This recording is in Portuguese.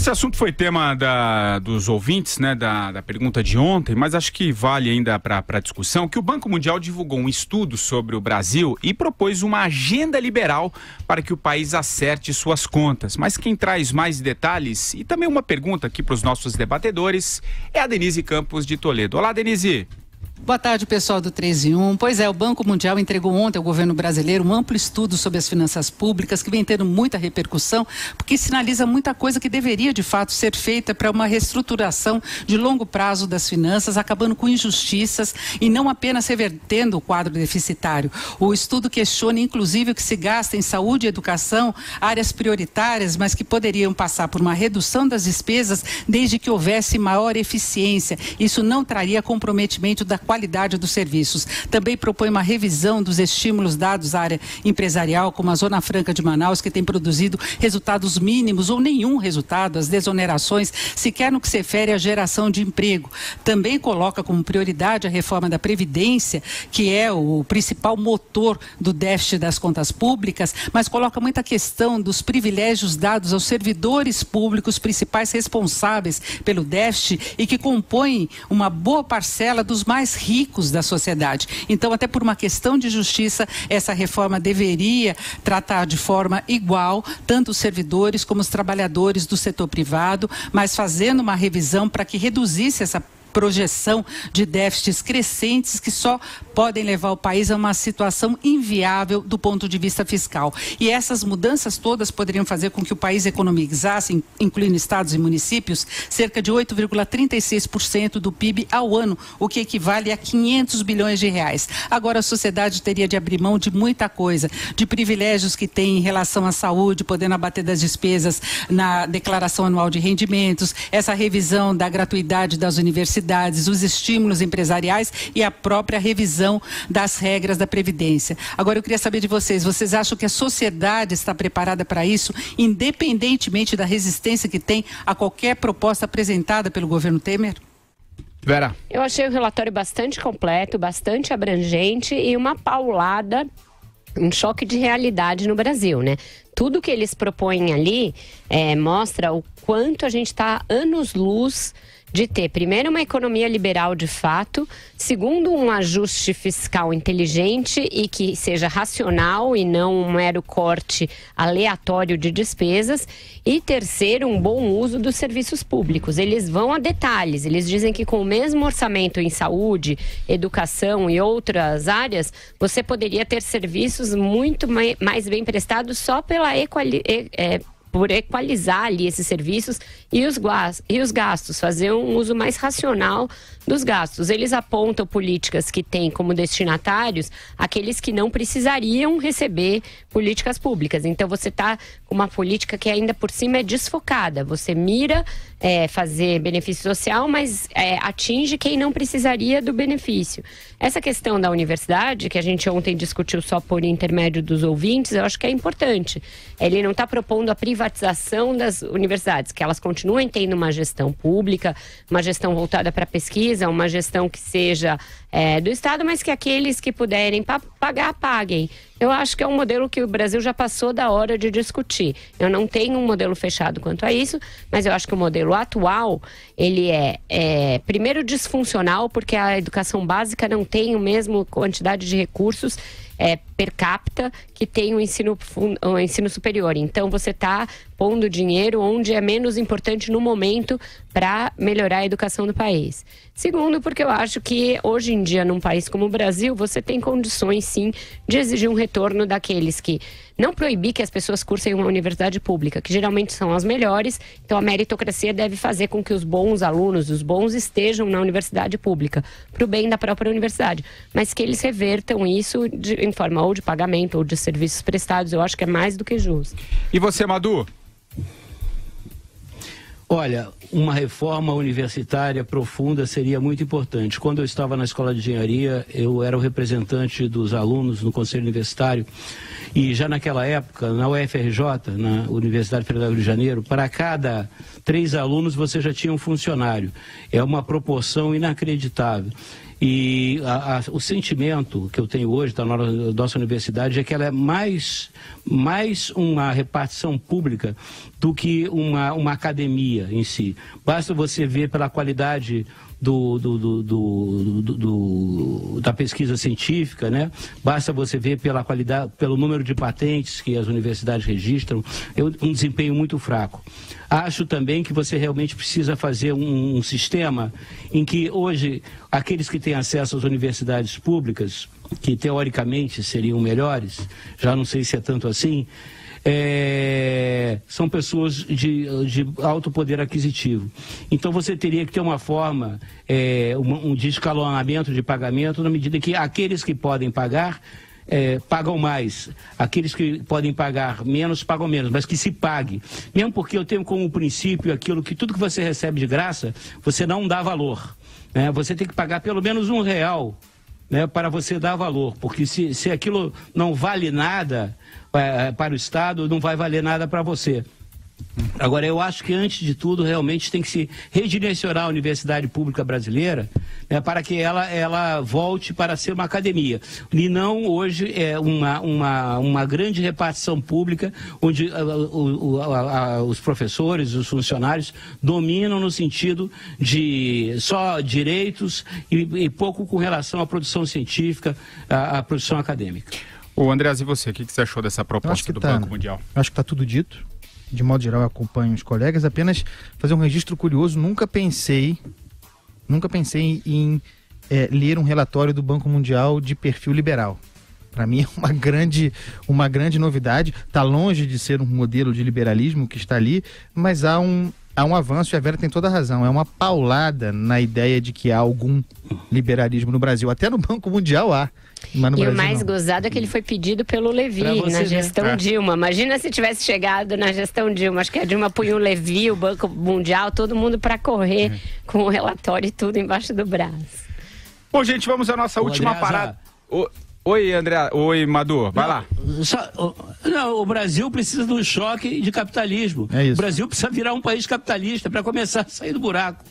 Esse assunto foi tema dos ouvintes, né, da pergunta de ontem, mas acho que vale ainda para a discussão que o Banco Mundial divulgou um estudo sobre o Brasil e propôs uma agenda liberal para que o país acerte suas contas. Mas quem traz mais detalhes e também uma pergunta aqui para os nossos debatedores é a Denise Campos de Toledo. Olá, Denise. Boa tarde, pessoal do 3 em 1. Pois é, o Banco Mundial entregou ontem ao governo brasileiro um amplo estudo sobre as finanças públicas que vem tendo muita repercussão, porque sinaliza muita coisa que deveria, de fato, ser feita para uma reestruturação de longo prazo das finanças, acabando com injustiças e não apenas revertendo o quadro deficitário. O estudo questiona, inclusive, o que se gasta em saúde e educação, áreas prioritárias, mas que poderiam passar por uma redução das despesas desde que houvesse maior eficiência. Isso não traria comprometimento da qualidade dos serviços. Também propõe uma revisão dos estímulos dados à área empresarial, como a Zona Franca de Manaus, que tem produzido resultados mínimos ou nenhum resultado, as desonerações, sequer no que se refere à geração de emprego. Também coloca como prioridade a reforma da Previdência, que é o principal motor do déficit das contas públicas, mas coloca muita questão dos privilégios dados aos servidores públicos, principais responsáveis pelo déficit e que compõem uma boa parcela dos mais ricos da sociedade. Então, até por uma questão de justiça, essa reforma deveria tratar de forma igual tanto os servidores como os trabalhadores do setor privado, mas fazendo uma revisão para que reduzisse essa projeção de déficits crescentes que só podem levar o país a uma situação inviável do ponto de vista fiscal. E essas mudanças todas poderiam fazer com que o país economizasse, incluindo estados e municípios, cerca de 8,36% do PIB ao ano, o que equivale a 500 bilhões de reais. Agora a sociedade teria de abrir mão de muita coisa, de privilégios que tem em relação à saúde, podendo abater das despesas na declaração anual de rendimentos, essa revisão da gratuidade das universidades, os estímulos empresariais e a própria revisão das regras da Previdência. Agora eu queria saber de vocês acham que a sociedade está preparada para isso, independentemente da resistência que tem a qualquer proposta apresentada pelo governo Temer? Vera. Eu achei o relatório bastante completo, bastante abrangente e uma paulada, um choque de realidade no Brasil, né? Tudo que eles propõem ali mostra o quanto a gente está anos-luz de ter, primeiro, uma economia liberal de fato, segundo, um ajuste fiscal inteligente e que seja racional e não um mero corte aleatório de despesas, e terceiro, um bom uso dos serviços públicos. Eles vão a detalhes, eles dizem que com o mesmo orçamento em saúde, educação e outras áreas, você poderia ter serviços muito mais bem prestados só pela por equalizar ali esses serviços e os gastos, fazer um uso mais racional dos gastos. Eles apontam políticas que têm como destinatários aqueles que não precisariam receber políticas públicas. Então você está com uma política que ainda por cima é desfocada. Você mira fazer benefício social, mas atinge quem não precisaria do benefício. Essa questão da universidade, que a gente ontem discutiu só por intermédio dos ouvintes, eu acho que é importante. Ele não está propondo a privatização das universidades, que elas continuem tendo uma gestão pública, uma gestão voltada para pesquisa, uma gestão que seja do Estado, mas que aqueles que puderem pagar, paguem. Eu acho que é um modelo que o Brasil já passou da hora de discutir. Eu não tenho um modelo fechado quanto a isso, mas eu acho que o modelo atual, ele primeiro disfuncional, porque a educação básica não tem a mesma quantidade de recursos per capita que tem o ensino superior. Então você está pondo dinheiro onde é menos importante no momento para melhorar a educação do país. Segundo, porque eu acho que hoje em dia, num país como o Brasil, você tem condições sim de exigir um retorno daqueles que não proibir que as pessoas cursem uma universidade pública, que geralmente são as melhores. Então a meritocracia deve fazer com que os bons alunos, os bons estejam na universidade pública, para o bem da própria universidade, mas que eles revertam isso em forma ou de pagamento ou de serviços prestados. Eu acho que é mais do que justo. E você, Madu? Olha, uma reforma universitária profunda seria muito importante. Quando eu estava na escola de engenharia, eu era o representante dos alunos no Conselho Universitário e já naquela época, na UFRJ, na Universidade Federal do Rio de Janeiro, para cada 3 alunos você já tinha um funcionário. É uma proporção inacreditável. E o sentimento que eu tenho hoje da nossa universidade é que ela é mais uma repartição pública do que uma academia em si. Basta você ver pela qualidade da pesquisa científica, né? Basta você ver pela qualidade, pelo número de patentes que as universidades registram, um desempenho muito fraco. Acho também que você realmente precisa fazer um sistema em que hoje aqueles que têm acesso às universidades públicas, que teoricamente seriam melhores, já não sei se é tanto assim, são pessoas de alto poder aquisitivo. Então você teria que ter uma forma de escalonamento de pagamento, na medida que aqueles que podem pagar pagam mais, aqueles que podem pagar menos pagam menos, mas que se pague. Mesmo porque eu tenho como princípio aquilo que tudo que você recebe de graça, você não dá valor, né? Você tem que pagar pelo menos R$1, né, para você dar valor, porque se aquilo não vale nada para o Estado, não vai valer nada para você. Agora, eu acho que, antes de tudo, realmente tem que se redirecionar a universidade pública brasileira, né, para que ela volte para ser uma academia. E não, hoje, uma grande repartição pública, onde os professores, os funcionários, dominam no sentido de só direitos e pouco com relação à produção científica, à produção acadêmica. Ô, Andreas, e você? O que você achou dessa proposta do Banco Mundial? Acho que está tudo dito. De modo geral, eu acompanho os colegas. Apenas fazer um registro curioso. Nunca pensei em ler um relatório do Banco Mundial de perfil liberal. Para mim é uma grande novidade. Está longe de ser um modelo de liberalismo que está ali, mas há um avanço, e a Vera tem toda a razão. É uma paulada na ideia de que há algum liberalismo no Brasil. Até no Banco Mundial há. Mas no Brasil, o mais gozado é que ele foi pedido pelo Levi na gestão Dilma. Imagina se tivesse chegado na gestão Dilma. Acho que a Dilma punha o Levi, o Banco Mundial, todo mundo para correr com o relatório e tudo embaixo do braço. Bom, gente, vamos à nossa última parada. Oi, André. Oi, Madu. Vai lá. O Brasil precisa de um choque de capitalismo. É isso. O Brasil precisa virar um país capitalista para começar a sair do buraco.